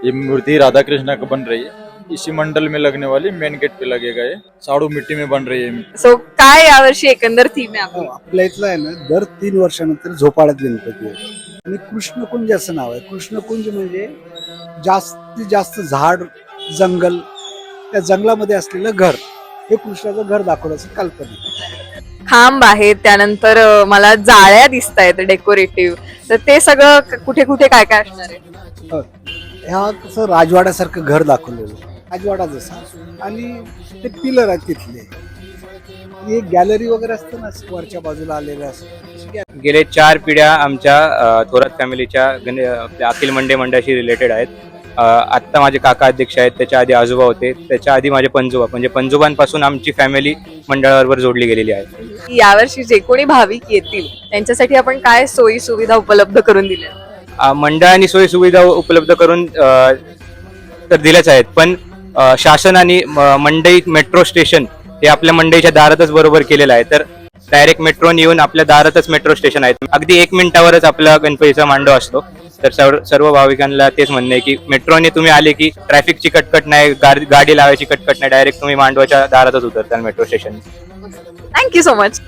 ये मूर्ति राधा कृष्णा का बन रही है, इसी मंडल में लगने वाली मेन गेट पे लगेगा। ये साड़ू मिट्टी में बन रही है। सो काय यावर्षी एकंदर थीम आहे आपली? आपल्या इथलं आहे ना, दर 3 वर्षानंतर झोपाळ्यात गणपती आहे आणि कृष्णकुंज असं नाव आहे. कृष्णकुंज म्हणजे जास्तीत जास्त झाड जंगल, त्या जंगलामध्ये असलेलं घर, हे कृष्णाचं घर दाखवण्याची कल्पना आहे. खांब आहेत, त्यानंतर मला जाळ्या दिसत आहेत डेकोरेटिव्ह, तर ते सगळं कुठे कुठे काय काय असणार आहे? ह्या कसं राजवाड्यासारखं घर दाखवलेलं आहे. राजवाडा जसा, आणि ते पिलर आहेत तिथले. आणि एक गॅलरी वगैरे असते ना, वरच्या बाजूला आलेलं असतं. गेले 4 पिढ्या आमच्या थोरात फॅमिलीच्या आपल्या अखिल मंडे मंडळाशी रिलेटेड आहेत. आत्ता माझे काका अध्यक्ष आहेत, त्याच्या आधी आजोबा होते, त्याच्या आधी माझे पणजोबा, म्हणजे पणजोबांपासून आमची फॅमिली मंडळाबरोबर जोडली गेलेली आहे. यावर्षी जे कोणी भाविक येतील त्यांच्यासाठी आपण काय सोयी सुविधा उपलब्ध करून दिल्या? मंडळाने सोयी सुविधा उपलब्ध करून तर दिल्याच आहेत, पण शासनाने मंडई मेट्रो स्टेशन हे आपल्या मंडईच्या दारातच बरोबर केलेलं आहे. तर डायरेक्ट मेट्रोने येऊन आपल्या दारातच मेट्रो स्टेशन आहेत. अगदी 1 मिनिटावरच आपला गणपतीचा मांडव असतो. तर सर्व भाविकांना तेच म्हणणं आहे की मेट्रोने तुम्ही आले की ट्रॅफिकची कटकट नाही, गाडी लावायची कटकट नाही, डायरेक्ट तुम्ही मांडवाच्या दारातच उतरताल metro station. Thank you so much.